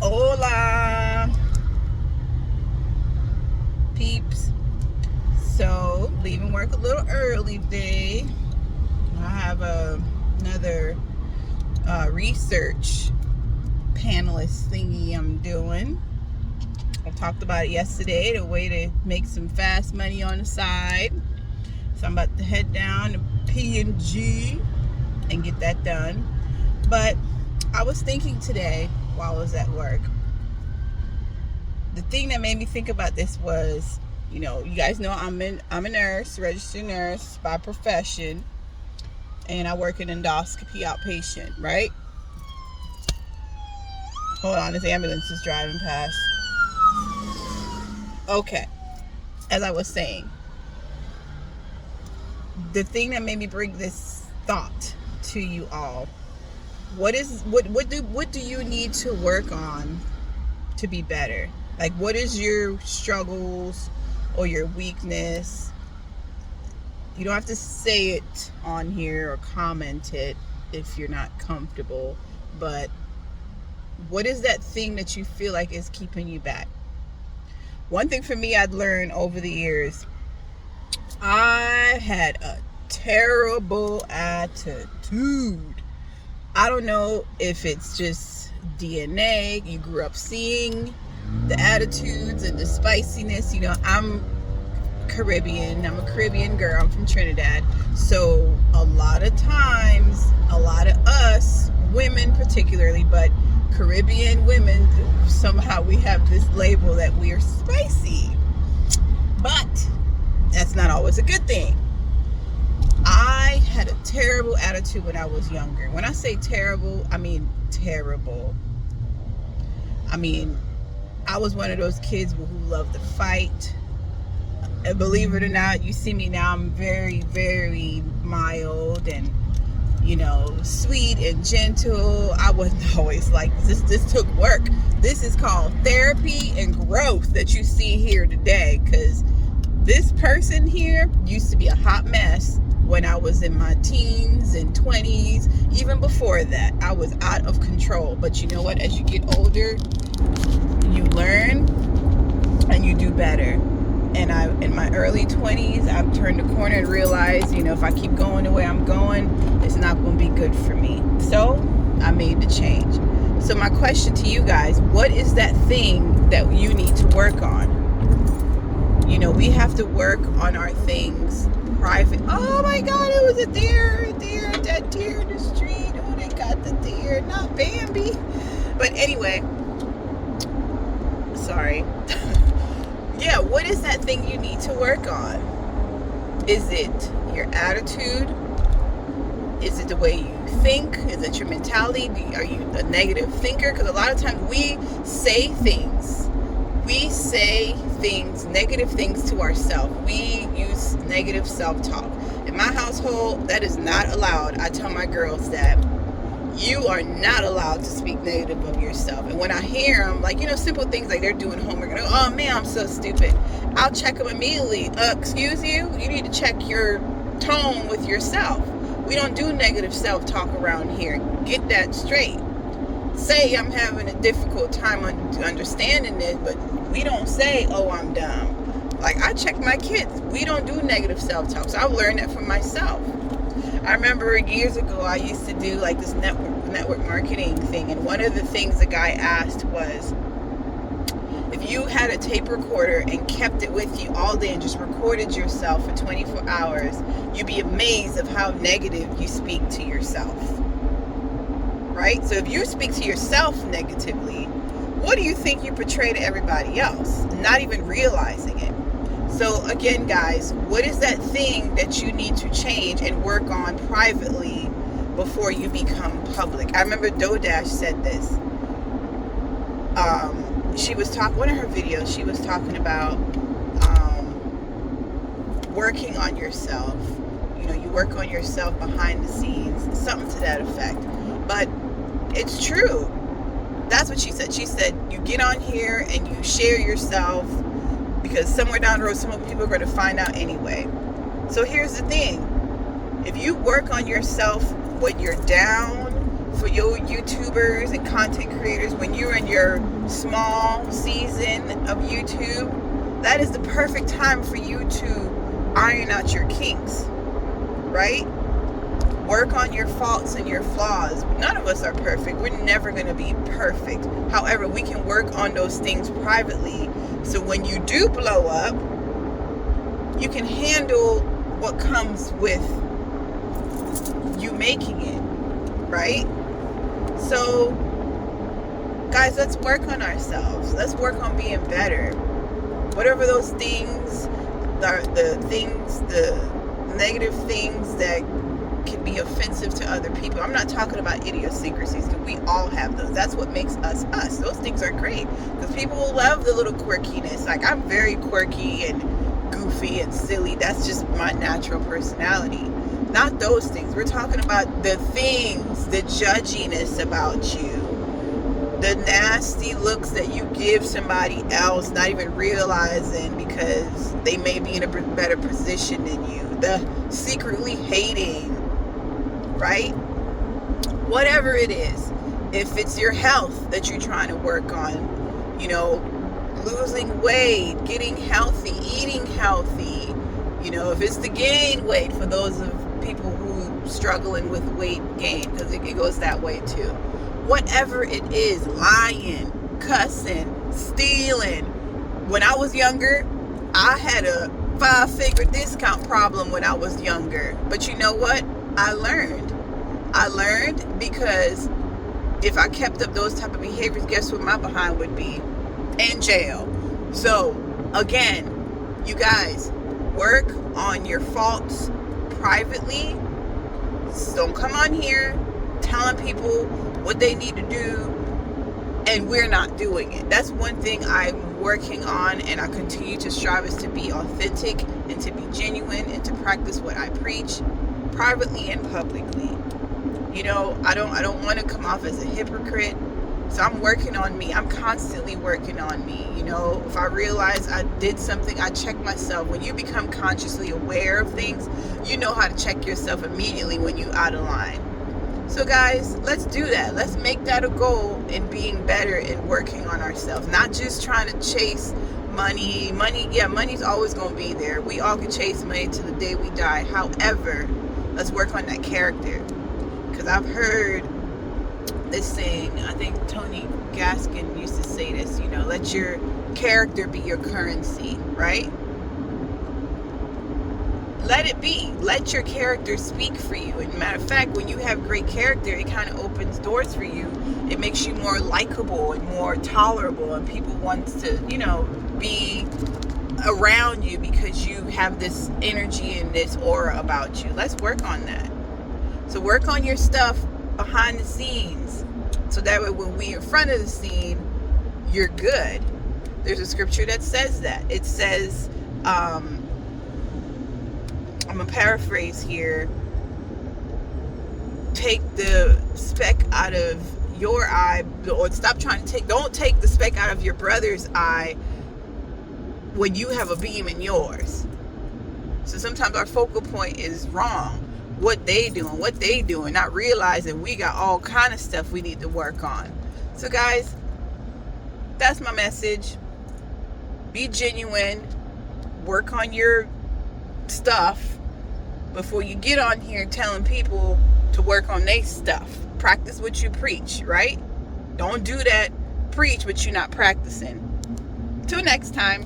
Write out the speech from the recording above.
Hola, peeps. So, leaving work a little early today. I have another research panelist thingy I'm doing. I talked about it yesterday, the way to make some fast money on the side. So, I'm about to head down to P&G and get that done. But I was thinking today while I was at work, the thing that made me think about this was, you guys know I'm a nurse, registered nurse by profession, and I work in endoscopy outpatient, right? Hold on, this ambulance is driving past. Okay, as I was saying, the thing that made me bring this thought to you all, what do you need to work on to be better? Like, what is your struggles or your weakness? You don't have to say it on here or comment it if you're not comfortable, but what is that thing that you feel like is keeping you back? One thing for me I'd learned over the years, I had a terrible attitude. I don't know if it's just DNA, you grew up seeing the attitudes and the spiciness. I'm Caribbean. I'm a Caribbean girl. I'm from Trinidad. So a lot of times, a lot of us, women particularly, but Caribbean women, somehow we have this label that we are spicy. But that's not always a good thing. I had a terrible attitude when I was younger. When I say terrible, I mean terrible. I mean, I was one of those kids who loved to fight. And believe it or not, you see me now, I'm very, very mild and, sweet and gentle. I wasn't always like this. This took work. This is called therapy and growth that you see here today, because this person here used to be a hot mess when I was in my teens and 20s. Even before that, I was out of control. But you know what? As you get older, you learn and you do better. And in my early 20s, I've turned the corner and realized, if I keep going the way I'm going, it's not going to be good for me. So I made the change. So my question to you guys, what is that thing that you need to work on? We have to work on our things private. Oh my God, it was a deer, that deer in the street. Oh, they got the deer, not Bambi. But anyway, sorry. Yeah, what is that thing you need to work on? Is it your attitude? Is it the way you think? Is it your mentality? Are you a negative thinker? Because a lot of times we say things. Negative things to ourselves. We use negative self-talk. In my household, that is not allowed. I tell my girls that you are not allowed to speak negative of yourself. And when I hear them, simple things like they're doing homework, and oh man, I'm so stupid, I'll check them immediately. Excuse you? You need to check your tone with yourself. We don't do negative self-talk around here. Get that straight. Say I'm having a difficult time understanding this, but we don't say, oh, I'm dumb. Like, I check my kids. We don't do negative self-talk. So I've learned that from myself. I remember years ago, I used to do like this network marketing thing. And one of the things the guy asked was, if you had a tape recorder and kept it with you all day and just recorded yourself for 24 hours, you'd be amazed of how negative you speak to yourself. Right? So if you speak to yourself negatively, what do you think you portray to everybody else? Not even realizing it. So again, guys, what is that thing that you need to change and work on privately before you become public? I remember Dodash said this. She was talking, one of her videos, she was talking about working on yourself. You work on yourself behind the scenes, something to that effect. But it's true. That's what she said. She said, you get on here and you share yourself, because somewhere down the road, some people are going to find out anyway. So here's the thing. If you work on yourself when you're down, for your YouTubers and content creators, when you're in your small season of YouTube, that is the perfect time for you to iron out your kinks, right? Work on your faults and your flaws. None of us are perfect. We're never going to be perfect. However, we can work on those things privately, so when you do blow up, you can handle what comes with you making it, right? So, guys, let's work on ourselves. Let's work on being better. Whatever those things, the negative things that can be offensive to other people. I'm not talking about idiosyncrasies, because we all have those. That's what makes us us. Those things are great, because people will love the little quirkiness. Like, I'm very quirky and goofy and silly. That's just my natural personality. Not those things. We're talking about the things, the judginess about you, the nasty looks that you give somebody else, not even realizing because they may be in a better position than you, the secretly hating, right? Whatever it is, if it's your health that you're trying to work on, you know, losing weight, getting healthy, eating healthy, you know, if it's to gain weight, for those of people who struggling with weight gain, because it goes that way too. Whatever it is, lying, cussing, stealing. When I was younger, I had a 5-figure discount problem when I was younger. But you know what? I learned because if I kept up those type of behaviors, guess what my behind would be? In jail. So again, you guys, work on your faults privately. Don't come on here telling people what they need to do and we're not doing it. That's one thing I'm working on, and I continue to strive, is to be authentic and to be genuine and to practice what I preach privately and publicly. You know, I don't want to come off as a hypocrite. So I'm working on me. I'm constantly working on me. You know, if I realize I did something, I check myself. When you become consciously aware of things, you know how to check yourself immediately when you're out of line. So guys, let's do that. Let's make that a goal in being better and working on ourselves. Not just trying to chase money. Yeah, money's always going to be there. We all can chase money to the day we die. However, let's work on that character. Because I've heard this saying, I think Tony Gaskin used to say this, you know, let your character be your currency, right? Let it be. Let your character speak for you. And matter of fact, when you have great character, it kind of opens doors for you. It makes you more likable and more tolerable, and people want to, you know, be around you because you have this energy and this aura about you. Let's work on that. So work on your stuff behind the scenes, so that way when we in front of the scene, you're good. There's a scripture that says that. It says, I'm gonna paraphrase here, take the speck out of your eye, or don't take the speck out of your brother's eye when you have a beam in yours. So sometimes our focal point is wrong. What they doing, not realizing we got all kind of stuff we need to work on. So guys, that's my message. Be genuine, work on your stuff before you get on here telling people to work on their stuff. Practice what you preach, right? Don't do that. Preach, but you're not practicing. Till next time.